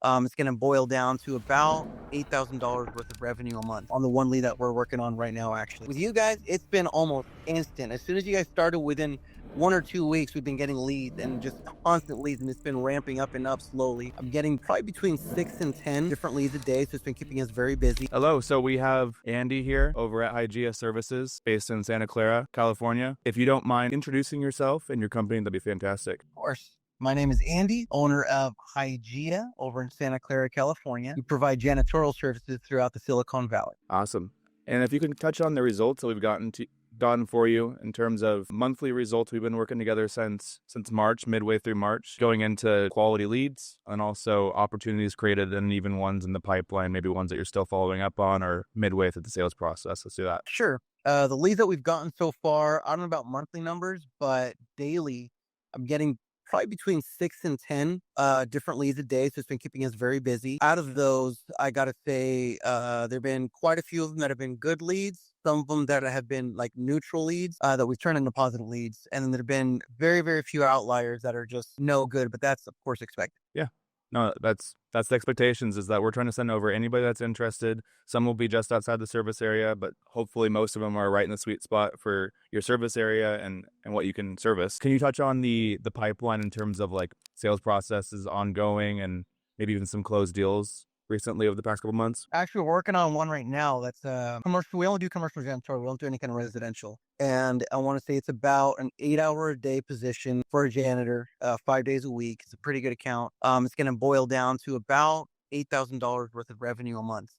It's going to boil down to about $8,000 worth of revenue a month on the one lead that we're working on right now, actually. With you guys, it's been almost instant. As soon as you guys started, within 1 or 2 weeks, we've been getting leads and just constant leads, and it's been ramping up and up slowly. I'm getting probably between 6 and 10 different leads a day, so it's been keeping us very busy. Hello, so we have Andy here over at Hygeia Services based in Santa Clara, California. If you don't mind introducing yourself and your company, that'd be fantastic. Of course. My name is Andy, owner of Hygeia over in Santa Clara, California. We provide janitorial services throughout the Silicon Valley. Awesome. And if you can touch on the results that we've gotten for you in terms of monthly results. We've been working together since March, midway through March, going into quality leads and also opportunities created and even ones in the pipeline, maybe ones that you're still following up on or midway through the sales process. Let's do that. Sure. The leads that we've gotten so far, I don't know about monthly numbers, but daily, I'm getting probably between 6 and 10 different leads a day. So it's been keeping us very busy. Out of those, I got to say, there have been quite a few of them that have been good leads. Some of them that have been like neutral leads that we've turned into positive leads. And then there have been very, very few outliers that are just no good, but that's of course expected. Yeah. No, that's the expectations, is that we're trying to send over anybody that's interested. Some will be just outside the service area, but hopefully most of them are right in the sweet spot for your service area and what you can service. Can you touch on the pipeline in terms of like sales processes ongoing and maybe even some closed deals recently over the past couple months? Actually, we're working on one right now that's commercial. We only do commercial janitorial. We don't do any kind of residential. And I want to say it's about an 8-hour a day position for a janitor, 5 days a week. It's a pretty good account. It's going to boil down to about $8,000 worth of revenue a month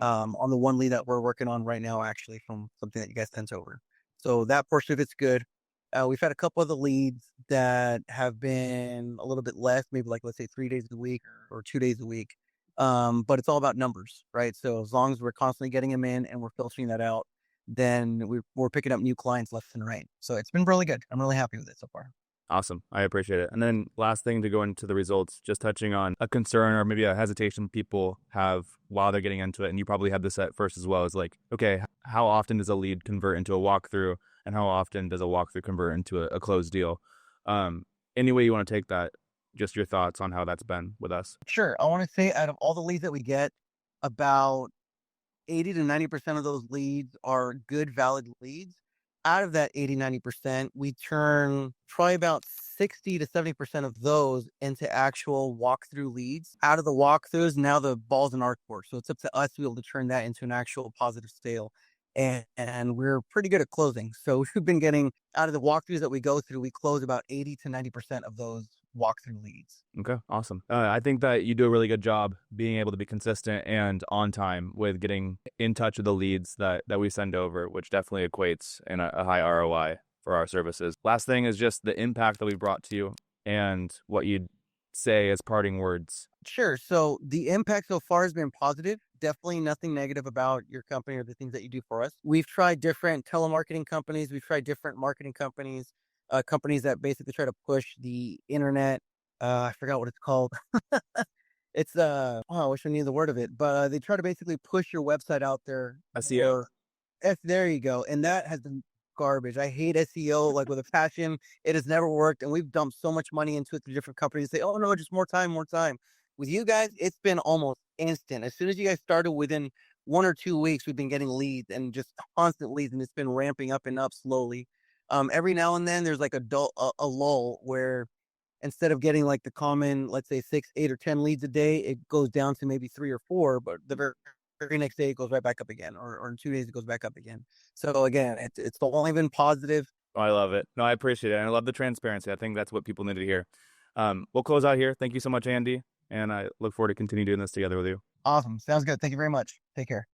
on the one lead that we're working on right now, actually, from something that you guys sent over. So that portion of it's good. We've had a couple of the leads that have been a little bit less, maybe like, let's say 3 days a week or 2 days a week. But it's all about numbers, right? So as long as we're constantly getting them in and we're filtering that out, then we're picking up new clients left and right. So it's been really good. I'm really happy with it so far. Awesome. I appreciate it. And then last thing to go into the results, just touching on a concern or maybe a hesitation people have while they're getting into it. And you probably had this at first as well, is like, okay, how often does a lead convert into a walkthrough and how often does a walkthrough convert into a closed deal? Any way you want to take that, just your thoughts on how that's been with us. Sure. I want to say out of all the leads that we get, about 80 to 90% of those leads are good, valid leads. Out of that 80, 90%, we turn probably about 60 to 70% of those into actual walkthrough leads. Out of the walkthroughs, now the ball's in our court. So it's up to us to be able to turn that into an actual positive sale. And we're pretty good at closing. So we've been getting, out of the walkthroughs that we go through, we close about 80 to 90% of those walkthrough leads. Okay, awesome. I think that you do a really good job being able to be consistent and on time with getting in touch with the leads that we send over, which definitely equates in a high ROI for our services. Last thing is just the impact that we brought to you and what you'd say as parting words. Sure. So the impact so far has been positive. Definitely nothing negative about your company or the things that you do for us. We've tried different telemarketing companies. We've tried different marketing companies, companies that basically try to push the internet. I forgot what it's called. It's I wish I knew the word of it, but they try to basically push your website out there. SEO. There you go. And that has been garbage. I hate SEO like with a passion. It has never worked, and we've dumped so much money into it through different companies. Say, oh no, just more time, more time. With you guys, it's been almost instant. As soon as you guys started, within 1 or 2 weeks, we've been getting leads and just constant leads, and it's been ramping up and up slowly. Every now and then, there's like a lull where instead of getting like the common, let's say 6, 8, or 10 leads a day, it goes down to maybe 3 or 4. But the very next day, it goes right back up again, or in 2 days, it goes back up again. So again, it's only been positive. Oh, I love it. No, I appreciate it. And I love the transparency. I think that's what people need to hear. We'll close out here. Thank you so much, Andy. And I look forward to continue doing this together with you. Awesome. Sounds good. Thank you very much. Take care.